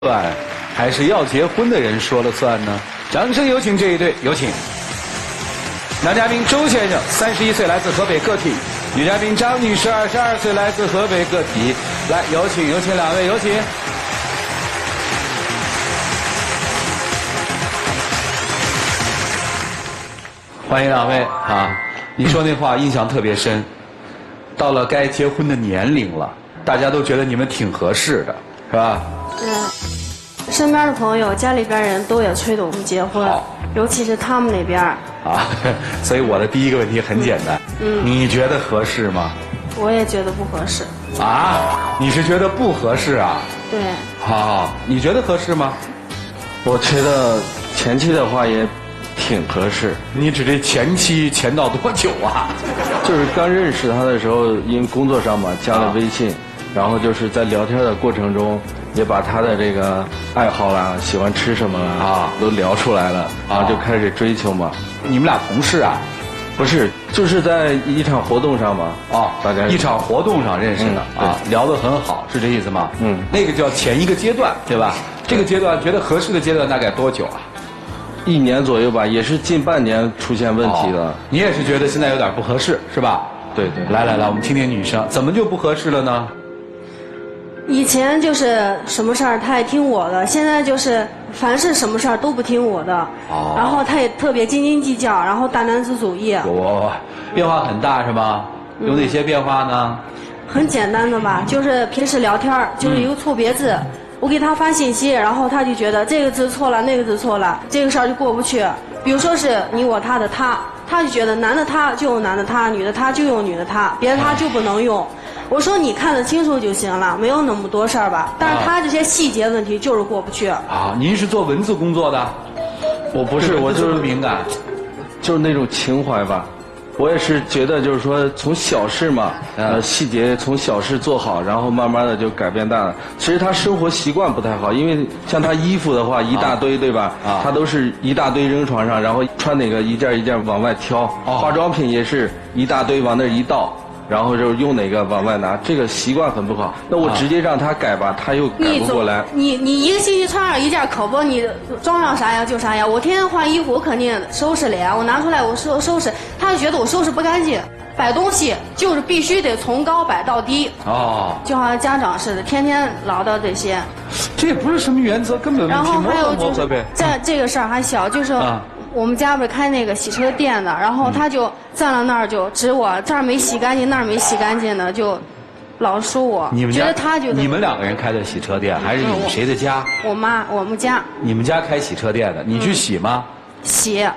算，还是要结婚的人说了算呢？掌声有请这一对，有请。男嘉宾周先生，31岁，来自河北个体；女嘉宾张女士，22岁，来自河北个体。来，有请两位，有请。欢迎两位啊！你说那话印象特别深。到了该结婚的年龄了，大家都觉得你们挺合适的，是吧？身边的朋友、家里边人都也催着我们结婚，尤其是他们那边。啊，所以我的第一个问题很简单，你觉得合适吗？我也觉得不合适。啊，你是觉得不合适啊？对。好，你觉得合适吗？我觉得前期的话也挺合适。你指这前期前到多久啊？就是刚认识他的时候，因为工作上嘛，加了微信，然后就是在聊天的过程中，也把他的这个爱好啦、喜欢吃什么啦都聊出来了，然后就开始追求嘛。你们俩同事啊？不是，就是在一场活动上嘛。哦，大概一场活动上认识的啊，聊得很好，是这意思吗？那个叫前一个阶段，对吧？这个阶段觉得合适的阶段大概多久啊？1年左右吧，也是近半年出现问题的。你也是觉得现在有点不合适，是吧？对。来，我们听听女生怎么就不合适了呢？以前就是什么事儿他也听我的，现在就是凡是什么事儿都不听我的。然后他也特别斤斤计较，然后大男子主义。变化很大是吗？有哪些变化呢？很简单的吧，就是平时聊天就是一个错别字。我给他发信息，然后他就觉得这个字错了，那个字错了，这个事儿就过不去。比如说是你我他的他，他就觉得男的他就用男的他，女的他就用女的他，别的他就不能用。我说你看得清楚就行了，没有那么多事儿吧。但是他这些细节问题就是过不去。啊，您是做文字工作的？我不是，我就是敏感，就是那种情怀吧。我也是觉得，就是说从小事嘛，细节从小事做好，然后慢慢的就改变大了。其实他生活习惯不太好，因为像他衣服的话一大堆，对吧？他都是一大堆扔床上，然后穿哪个一件一件往外挑。化妆品也是一大堆往那一倒，然后就用哪个往外拿，这个习惯很不好。那我直接让他改吧，他又改不过来。你一个星期穿上一件，可不你装上啥呀就啥呀。我天天换衣服，我肯定收拾了呀。我拿出来我收拾，他就觉得我收拾不干净。摆东西就是必须得从高摆到低。就好像家长似的，天天唠叨这些。这也不是什么原则，根本然后还有就是在这个事儿还小，就是。我们家不是开那个洗车店的，然后他就站到那儿就指我这儿没洗干净，那儿没洗干净的，就老说我。觉得他就你们2个人开的洗车店，还是你们谁的家？我们家。你们家开洗车店的，你去洗吗？洗。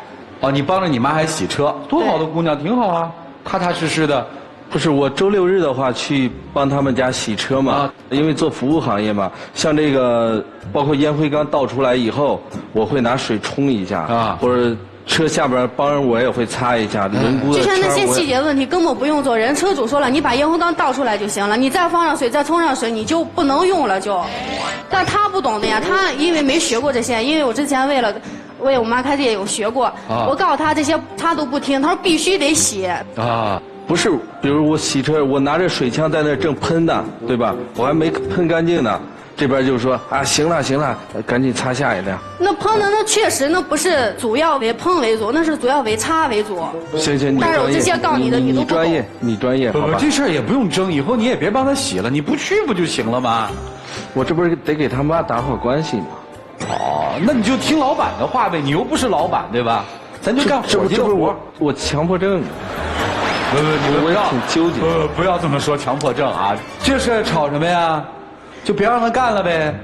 你帮着你妈还洗车，多好的姑娘，挺好啊，踏踏实实的。不是，我周6日的话去帮他们家洗车嘛，因为做服务行业嘛，像这个包括烟灰缸倒出来以后，我会拿水冲一下或者车下边帮人我也会擦一下，轮毂的就像那些细节问题根本不用做，人车主说了，你把烟灰缸倒出来就行了，你再放上水，再冲上水，你就不能用了就。但他不懂的呀，他因为没学过这些，因为我之前为我妈开店有学过，我告诉他这些他都不听，他说必须得洗。不是，比如我洗车，我拿着水枪在那正喷呢，对吧？我还没喷干净呢，这边就说行了，赶紧擦下一辆。那喷的那确实那不是主要为喷为主，那是主要为擦为主。行，但是我这些告你的你都不懂。你专业，好吧？这事儿也不用争，以后你也别帮他洗了，你不去不就行了吗？我这不是得给他妈打好关系吗？那你就听老板的话呗，你又不是老板，对吧？咱就干伙计的活。我强迫症。不要挺纠结。不要这么说强迫症啊！这事吵什么呀？就别让他干了呗。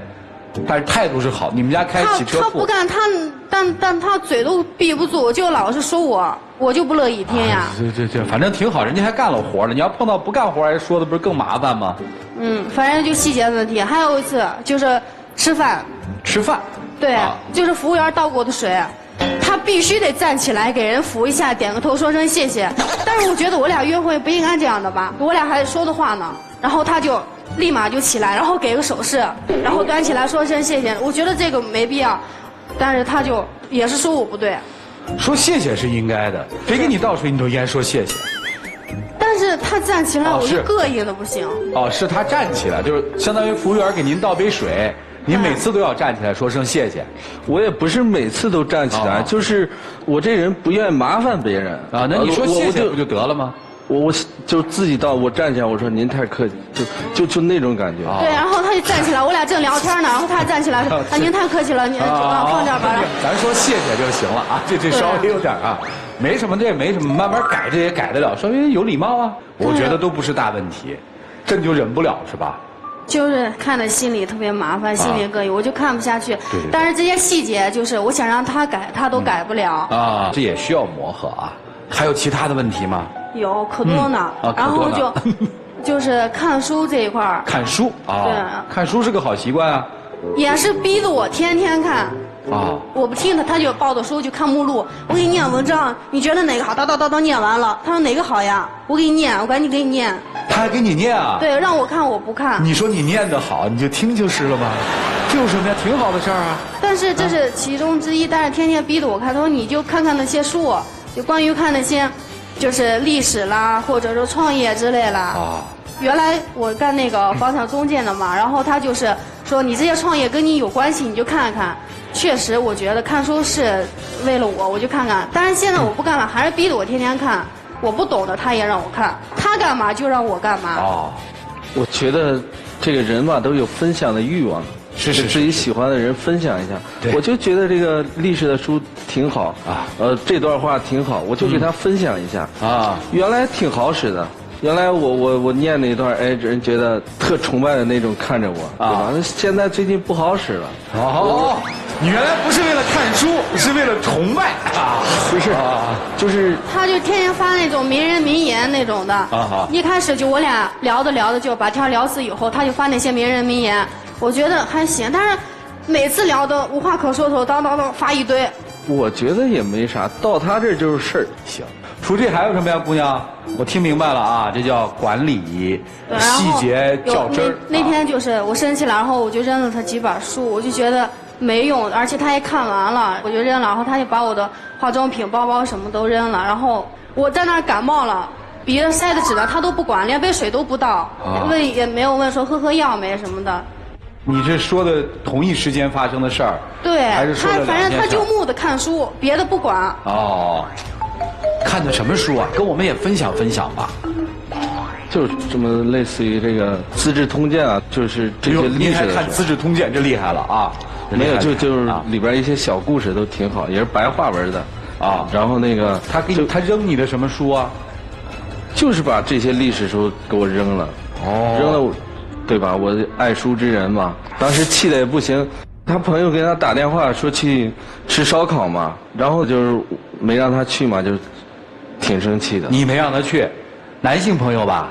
但是态度是好，你们家开洗车铺。他不干，但他嘴都闭不住，就老是说我就不乐意听呀。这，反正挺好，人家还干了活了。你要碰到不干活还说的，不是更麻烦吗？反正就细节问题。还有一次就是吃饭。对，就是服务员倒过的水。他必须得站起来给人扶一下，点个头，说声谢谢。但是我觉得我俩约会不应该这样的吧？我俩还说的话呢，然后他就立马就起来，然后给个手势，然后端起来说声谢谢。我觉得这个没必要，但是他就也是说我不对。说谢谢是应该的，谁给你倒水你都应该说谢谢。但是他站起来，我就膈应的不行。是他站起来，就是相当于服务员给您倒杯水。你每次都要站起来说声谢谢。我也不是每次都站起来，就是我这人不愿意麻烦别人啊。那你说谢谢不就得了吗？我就自己到，我站起来，我说您太客气，就那种感觉。对，然后他就站起来，我俩正聊天呢，然后他站起来说啊您太客气了，您放这儿吧。咱说谢谢就行了啊，这稍微有点啊，没什么，这也没什么，慢慢改这也改得了，稍微有礼貌啊，我觉得都不是大问题，这你就忍不了是吧？就是看着心里特别麻烦，心里膈应，我就看不下去。但是这些细节就是我想让他改，他都改不了。啊，这也需要磨合啊。还有其他的问题吗？有可多呢。然后就是看书这一块儿。看书啊。对。看书是个好习惯啊。也是逼着我天天看。啊。我不听他就抱着书就看目录。我给你念文章，你觉得哪个好？叨念完了。他说哪个好呀？我给你念，我赶紧给你念。他还给你念啊？对，让我看我不看。你说你念得好，你就听就是了吗？这有什么呀？挺好的事儿啊。但是这是其中之一，但是天天逼着我看。他说你就看看那些书。就关于看那些，就是历史啦，或者说创业之类啦。啊。原来我干那个房产中介的嘛，然后他就是说你这些创业跟你有关系，你就看看。确实，我觉得看书是为了我就看看。但是现在我不干了，还是逼着我天天看。我不懂的他也让我看，他干嘛就让我干嘛。哦。我觉得这个人嘛都有分享的欲望。是自己喜欢的人分享一下，我就觉得这个历史的书挺好啊，这段话挺好，我就给他分享一下啊。原来挺好使的，原来我念那段，哎，人觉得特崇拜的那种看着我，对吧？那现在最近不好使了。哦，你原来不是为了看书，是为了崇拜啊？不是，就是他就天天发那种名人名言那种的啊。一开始就我俩聊着就把天聊死以后，他就发那些名人名言。我觉得还行，但是每次聊的无话可说的时候，叨发一堆。我觉得也没啥，到他这就是事儿。行，除这还有什么呀，姑娘？我听明白了啊，这叫管理，细节较真儿。那天就是我生气了，然后我就扔了他几本书，我就觉得没用，而且他也看完了，我就扔了，然后他就把我的化妆品、包包什么都扔了，然后我在那儿感冒了。鼻子塞的纸呢，他都不管，连杯水都不倒，问也没有问说喝药没什么的。你这说的同一时间发生的事儿，对，还是说的反正他就目的看书，别的不管。哦，看的什么书啊？跟我们也分享分享吧。就是这么类似于这个《资治通鉴》啊，就是这些历史的书。你还看《资治通鉴》，这厉害了啊！没有，就是里边一些小故事都挺好，也是白话文的啊。然后那个他扔你的什么书啊？就是把这些历史书给我扔了。哦，扔了。对吧？我爱书之人嘛，当时气得也不行。他朋友给他打电话说去吃烧烤嘛，然后就是没让他去嘛，就挺生气的。你没让他去，男性朋友吧？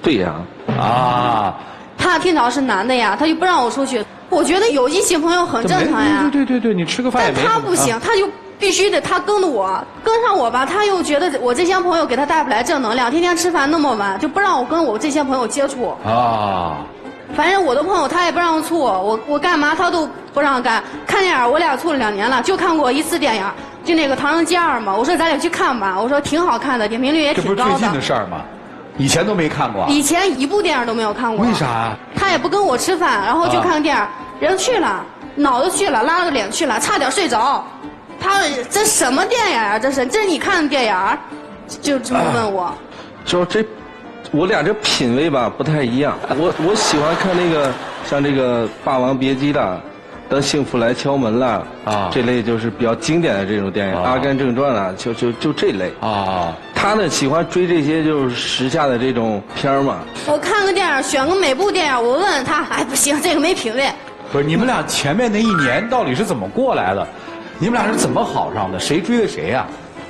对呀。啊。他听着是男的呀，他就不让我出去。我觉得有异性朋友很正常呀。对，你吃个饭也没。但他不行，他就必须得他跟着我，跟上我吧，他又觉得我这些朋友给他带不来正能量，天天吃饭那么晚，就不让我跟我这些朋友接触。啊。反正我的朋友他也不让处，我干嘛他都不让干。看电影我俩处了2年了，就看过一次电影，就那个《唐人街2》嘛。我说咱俩去看吧，我说挺好看的，点评率也挺高的。这不是最近的事儿吗？以前都没看过。以前一部电影都没有看过。为啥？他也不跟我吃饭，然后就看电影，人去了，脑子去了，拉了个脸去了，差点睡着。他这什么电影啊？这是你看的电影？就这么问我。就这。我俩这品味吧不太一样，我喜欢看那个像这个《霸王别姬》啦，《当幸福来敲门》啦啊，这类就是比较经典的这种电影，《阿甘正传》啦，就这类啊。他呢喜欢追这些就是时下的这种片儿嘛。我看个电影，选个每部电影，我问他，哎不行，这个没品位。不是你们俩前面那1年到底是怎么过来的？你们俩是怎么好上的？谁追的谁呀？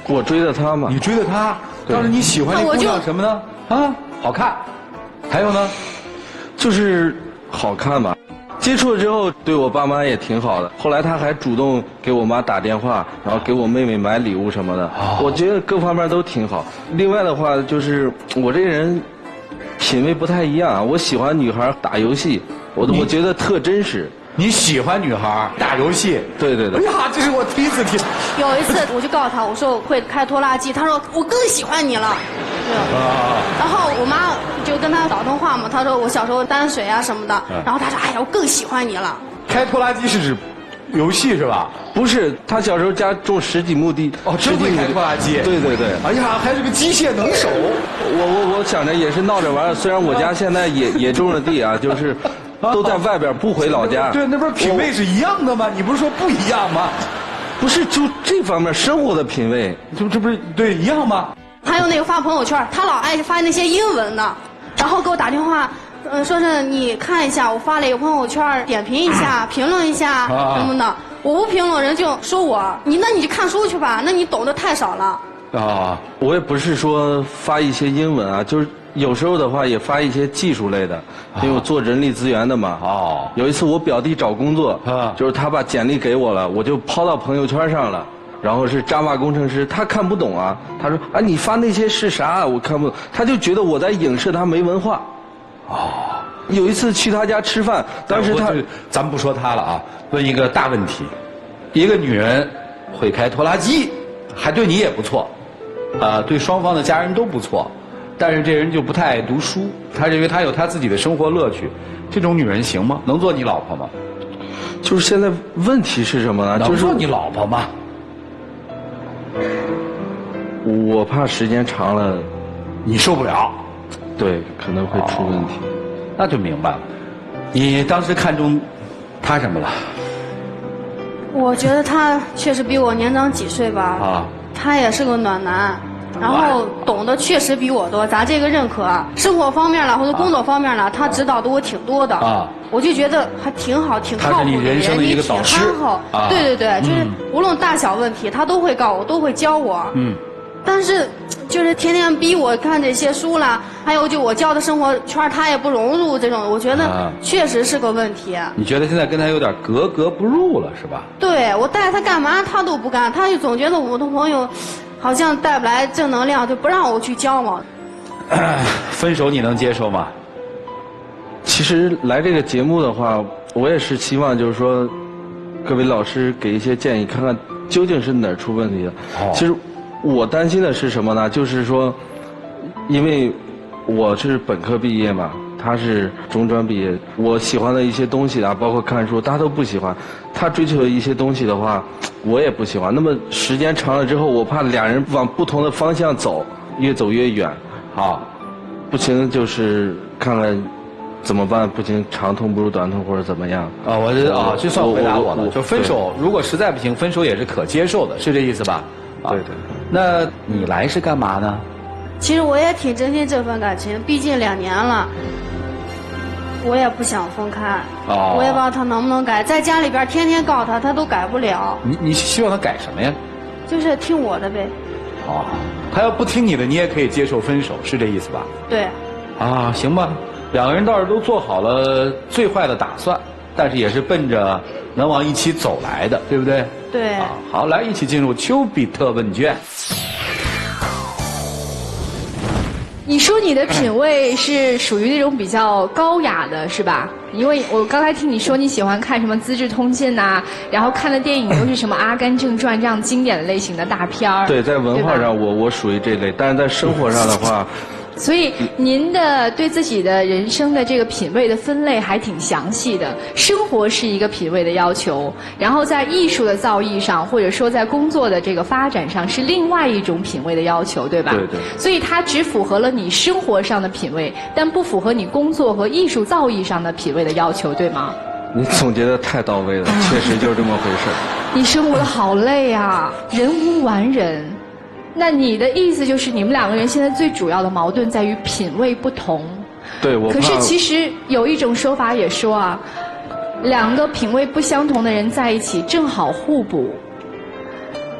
我追的他嘛。你追的他？当时你喜欢那姑娘什么呢？啊？好看，还有呢，就是好看吧。接触了之后，对我爸妈也挺好的。后来他还主动给我妈打电话，然后给我妹妹买礼物什么的。哦、我觉得各方面都挺好。另外的话，就是我这人品味不太一样，我喜欢女孩打游戏，我觉得特真实。你喜欢女孩打游戏？对。哎呀，这是我第一次听。有一次我就告诉他，我说我会开拖拉机，他说我更喜欢你了。然后我妈就跟他打通话嘛，他说我小时候担水啊什么的，然后他说哎呀我更喜欢你了。开拖拉机是指游戏是吧？不是，他小时候家种10几亩地。哦，真会开拖拉机。对对对。哎呀，还是个机械能手。我想着也是闹着玩，虽然我家现在也种了地啊，就是都在外边不回老家。对，那不是品味是一样的吗？你不是说不一样吗？不是，就这方面生活的品味，这不是对一样吗？还有那个发朋友圈，他老爱发那些英文的，然后给我打电话。说是你看一下，我发了一个朋友圈，点评一下，评论一下什么的。我不评论，人就说我那你就看书去吧，那你懂得太少了。啊，我也不是说发一些英文啊，就是有时候的话也发一些技术类的，因为我做人力资源的嘛。哦。有一次我表弟找工作，就是他把简历给我了，我就抛到朋友圈上了。然后是Java工程师，他看不懂啊，他说啊你发那些是啥？我看不懂，他就觉得我在影射他没文化。哦，有一次去他家吃饭，当时咱们不说他了啊，问一个大问题：一个女人会开拖拉机，还对你也不错，对双方的家人都不错，但是这人就不太爱读书，他认为他有他自己的生活乐趣，这种女人行吗？能做你老婆吗？就是现在问题是什么呢？能做你老婆吗？我怕时间长了，你受不了。对，可能会出问题。那就明白了。你当时看中他什么了？我觉得他确实比我年长几岁吧。啊。他也是个暖男，然后懂得确实比我多，咱这个认可。生活方面了或者工作方面了，他指导的我挺多的。啊。我就觉得还挺好，挺靠谱的人，他是你人生的一个导师。挺憨厚。对对对，就是无论大小问题，他都会告我，都会教我。嗯。但是，就是天天逼我看这些书啦，还有就我教的生活圈，他也不融入这种，我觉得确实是个问题。你觉得现在跟他有点格格不入了，是吧？对，我带他干嘛他都不干，他就总觉得我的朋友好像带不来正能量，就不让我去交往。分手你能接受吗？其实来这个节目的话，我也是希望就是说，各位老师给一些建议，看看究竟是哪儿出问题的。其实。我担心的是什么呢？就是说，因为我是本科毕业嘛，他是中专毕业，我喜欢的一些东西啊，包括看书，他都不喜欢。他追求的一些东西的话，我也不喜欢。那么时间长了之后，我怕俩人往不同的方向走，越走越远。啊，不行就是看看怎么办？不行，长痛不如短痛，或者怎么样？啊，这算回答我了。就分手，如果实在不行，分手也是可接受的，是这意思吧？对对。那你来是干嘛呢？其实我也挺珍惜这份感情，毕竟2年了，我也不想分开。哦。我也不知道他能不能改，在家里边天天告他，他都改不了。你希望他改什么呀？就是听我的呗。哦，他要不听你的，你也可以接受分手，是这意思吧？对。啊，行吧，两个人倒是都做好了最坏的打算，但是也是奔着能往一起走来的，对不对？对。啊，好，来一起进入丘比特问卷。你说你的品味是属于那种比较高雅的，是吧？因为我刚才听你说你喜欢看什么《资治通鉴》呐，然后看的电影都是什么《阿甘正传》这样经典类型的大片儿。对，在文化上我属于这类，但是在生活上的话。所以您的对自己的人生的这个品味的分类还挺详细的。生活是一个品味的要求，然后在艺术的造诣上，或者说在工作的这个发展上，是另外一种品味的要求，对吧？对对。所以它只符合了你生活上的品味，但不符合你工作和艺术造诣上的品味的要求，对吗？你总结的太到位了，确实就是这么回事。你生活的好累啊，人无完人。那你的意思就是你们两个人现在最主要的矛盾在于品味不同。对，我怕。可是其实有一种说法也说啊，两个品味不相同的人在一起正好互补。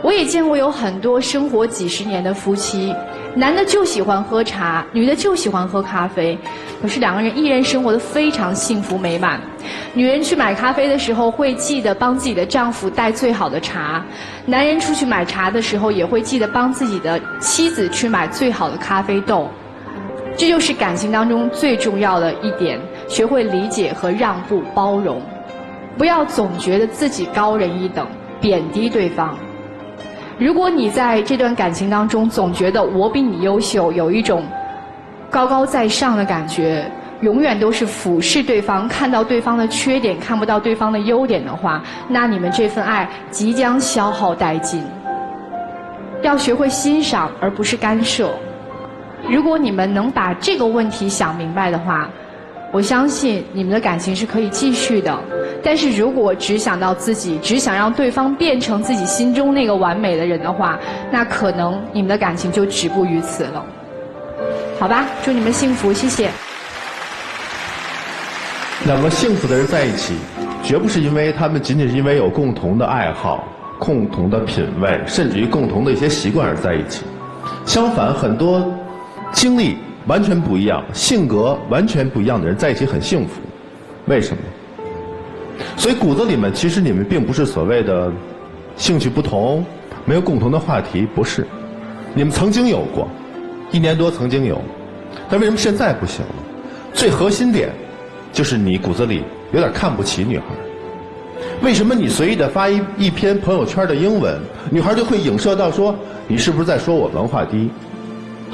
我也见过有很多生活几十年的夫妻，男的就喜欢喝茶，女的就喜欢喝咖啡，可是两个人依然生活得非常幸福美满。女人去买咖啡的时候会记得帮自己的丈夫带最好的茶，男人出去买茶的时候也会记得帮自己的妻子去买最好的咖啡豆。这就是感情当中最重要的一点，学会理解和让步包容，不要总觉得自己高人一等，贬低对方。如果你在这段感情当中总觉得我比你优秀，有一种高高在上的感觉，永远都是俯视对方，看到对方的缺点，看不到对方的优点的话，那你们这份爱即将消耗殆尽。要学会欣赏，而不是干涉。如果你们能把这个问题想明白的话，我相信你们的感情是可以继续的。但是如果只想到自己，只想让对方变成自己心中那个完美的人的话，那可能你们的感情就止步于此了。好吧，祝你们幸福，谢谢。两个幸福的人在一起，绝不是因为他们仅仅是因为有共同的爱好、共同的品味，甚至于共同的一些习惯而在一起。相反，很多经历完全不一样、性格完全不一样的人在一起很幸福。为什么？所以骨子里面，其实你们并不是所谓的兴趣不同、没有共同的话题，不是。你们曾经有过，1年多曾经有，但为什么现在不行了？最核心点就是你骨子里有点看不起女孩。为什么你随意的发一篇朋友圈的英文，女孩就会影射到说你是不是在说我文化低？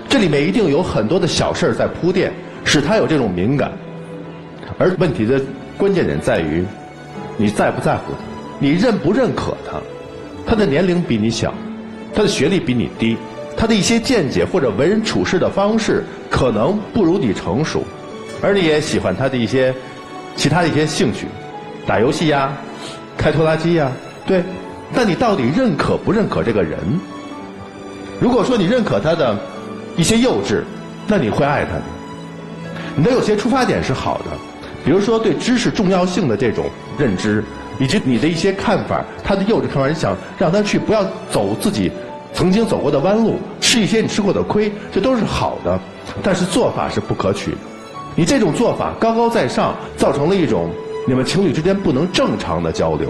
这里面一定有很多的小事在铺垫，使她有这种敏感。而问题的关键点在于，你在不在乎她，你认不认可她。她的年龄比你小，她的学历比你低，她的一些见解或者为人处事的方式可能不如你成熟，而你也喜欢她的一些其他的一些兴趣，打游戏呀，开拖拉机呀，对。但你到底认可不认可这个人？如果说你认可她的一些幼稚，那你会爱她的。你的有些出发点是好的，比如说对知识重要性的这种认知，以及你的一些看法，他的幼稚看法，你想让他去不要走自己曾经走过的弯路，吃一些你吃过的亏，这都是好的。但是做法是不可取的。你这种做法高高在上，造成了一种你们情侣之间不能正常的交流。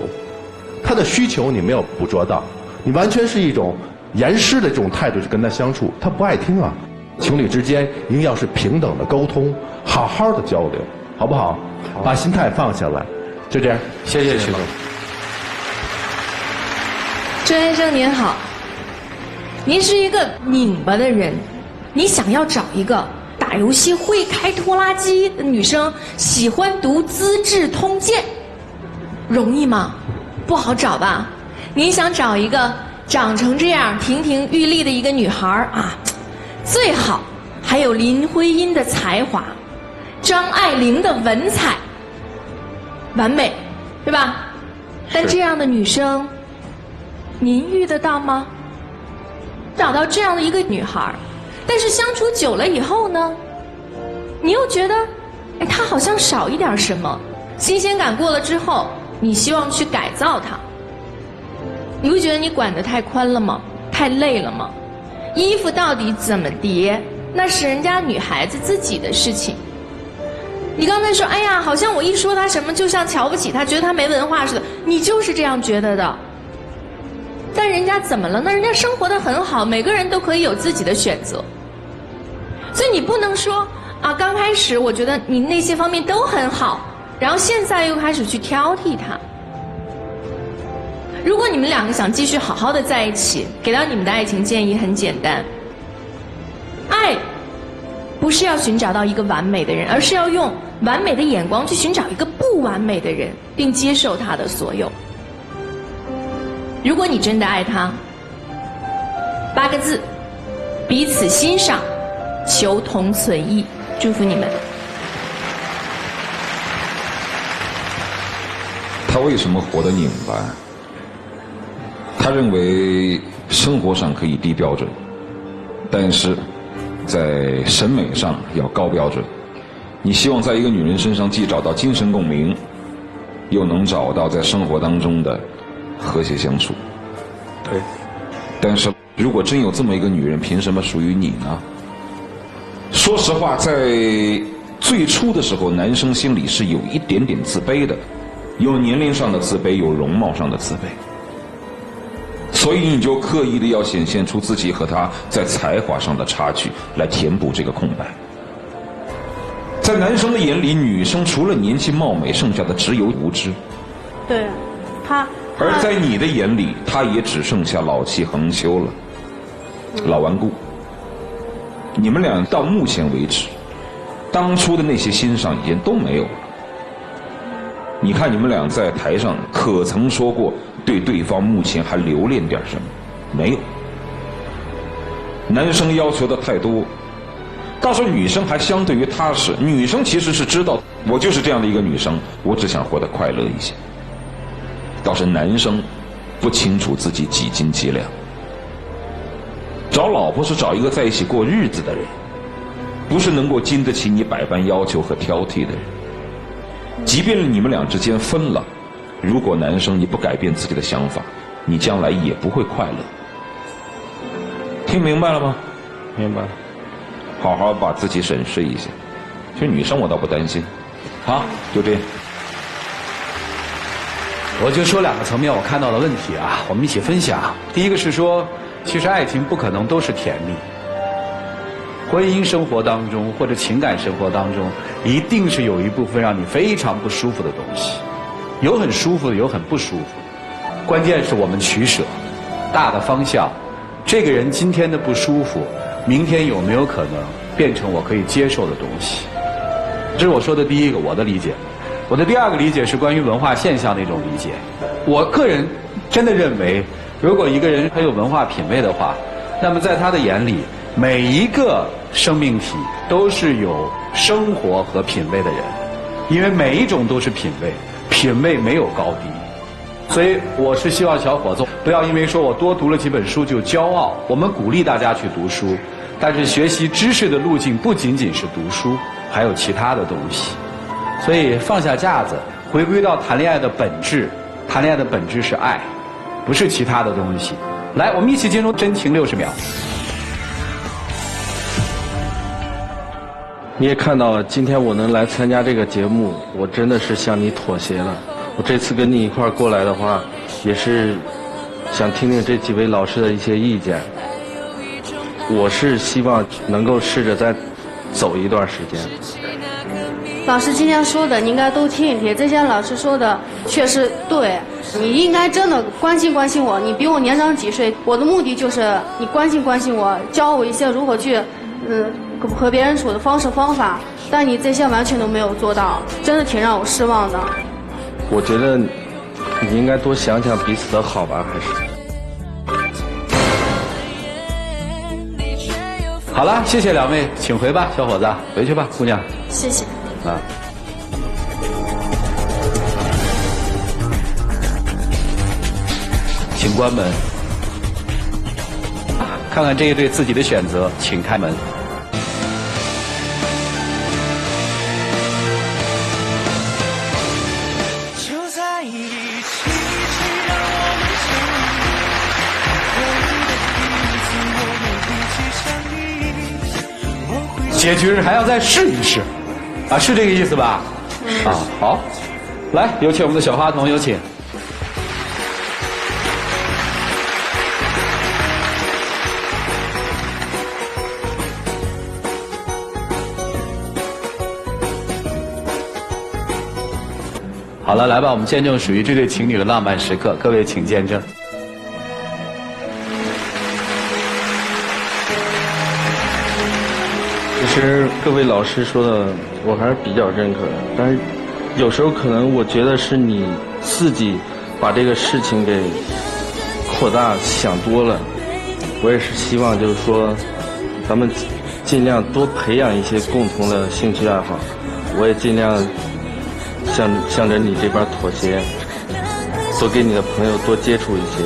他的需求你没有捕捉到，你完全是一种严师的这种态度去跟他相处，他不爱听啊。情侣之间一定要是平等的沟通，好好的交流，好不好？把心态放下来，就这样。谢谢徐总。周先生您好，您是一个拧巴的人，你想要找一个打游戏会开拖拉机的女生，喜欢读《资治通鉴》，容易吗？不好找吧？您想找一个长成这样亭亭玉立的一个女孩啊，最好还有林徽因的才华，张爱玲的文采，完美，对吧？但这样的女生，您遇得到吗？找到这样的一个女孩，但是相处久了以后呢，你又觉得，哎，她好像少一点什么，新鲜感过了之后，你希望去改造她，你会觉得你管得太宽了吗？太累了吗？衣服到底怎么叠，那是人家女孩子自己的事情。你刚才说，哎呀，好像我一说她什么，就像瞧不起她，觉得她没文化似的，你就是这样觉得的。但人家怎么了？那人家生活得很好，每个人都可以有自己的选择。所以你不能说啊，刚开始我觉得你那些方面都很好，然后现在又开始去挑剔他。如果你们两个想继续好好的在一起，给到你们的爱情建议很简单：爱不是要寻找到一个完美的人，而是要用完美的眼光去寻找一个不完美的人，并接受他的所有。如果你真的爱他，8个字：彼此欣赏，求同存异。祝福你们。他为什么活得拧巴？他认为生活上可以低标准，但是在审美上要高标准。你希望在一个女人身上既找到精神共鸣，又能找到在生活当中的和谐相处。对。但是如果真有这么一个女人，凭什么属于你呢？说实话，在最初的时候，男生心里是有一点点自卑的，有年龄上的自卑，有容貌上的自卑。所以你就刻意的要显现出自己和他在才华上的差距，来填补这个空白。在男生的眼里，女生除了年轻貌美，剩下的只有无知。对，而在你的眼里，她也只剩下老气横秋了，老顽固。你们俩到目前为止，当初的那些欣赏已经都没有了。你看你们俩在台上可曾说过对对方目前还留恋点什么？没有。男生要求的太多，倒是女生还相对于踏实。女生其实是知道我就是这样的一个女生，我只想活得快乐一些。倒是男生不清楚自己几斤几两。找老婆是找一个在一起过日子的人，不是能够经得起你百般要求和挑剔的人。即便你们俩之间分了，如果男生你不改变自己的想法，你将来也不会快乐。听明白了吗？明白了。好好把自己审视一下。其实女生我倒不担心。好，就这样。我就说2个层面我看到的问题啊，我们一起分享。第一个是说，其实爱情不可能都是甜蜜。婚姻生活当中或者情感生活当中，一定是有一部分让你非常不舒服的东西，有很舒服的，有很不舒服。关键是我们取舍，大的方向，这个人今天的不舒服，明天有没有可能变成我可以接受的东西？这是我说的第一个，我的理解。我的第2个理解是关于文化现象的一种理解。我个人真的认为，如果一个人很有文化品味的话，那么在他的眼里，每一个生命体都是有生活和品味的人，因为每一种都是品味，品味没有高低。所以我是希望小伙子不要因为说我多读了几本书就骄傲。我们鼓励大家去读书，但是学习知识的路径不仅仅是读书，还有其他的东西。所以放下架子，回归到谈恋爱的本质。谈恋爱的本质是爱，不是其他的东西。来，我们一起进入真情60秒。你也看到了，今天我能来参加这个节目，我真的是向你妥协了。我这次跟你一块儿过来的话，也是想听听这几位老师的一些意见。我是希望能够试着再走一段时间。老师今天说的你应该都听一听，这些老师说的确实对，你应该真的关心关心我，你比我年长几岁，我的目的就是你关心关心我，教我一些如何去和别人处的方式方法，但你这些完全都没有做到，真的挺让我失望的。我觉得你应该多想想彼此的好吧，还是。好了，谢谢2位，请回吧，小伙子，回去吧，姑娘。谢谢。啊。请关门。看看这一对自己的选择，请开门。结局还要再试一试，啊，是这个意思吧？啊，好，来，有请我们的小花童，有请。好了，来吧，我们见证属于这对情侣的浪漫时刻，各位请见证。其实各位老师说的，我还是比较认可的，但是有时候可能我觉得是你自己把这个事情给扩大想多了。我也是希望就是说，咱们尽量多培养一些共同的兴趣爱好，我也尽量向着你这边妥协，多跟你的朋友多接触一些。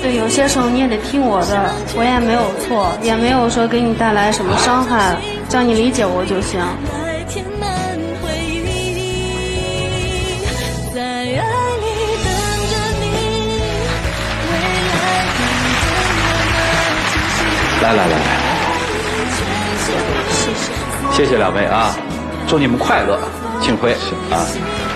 对，有些时候你也得听我的，我也没有错，也没有说给你带来什么伤害，只要你理解我就行。来，谢谢2位啊，祝你们快乐，请回啊。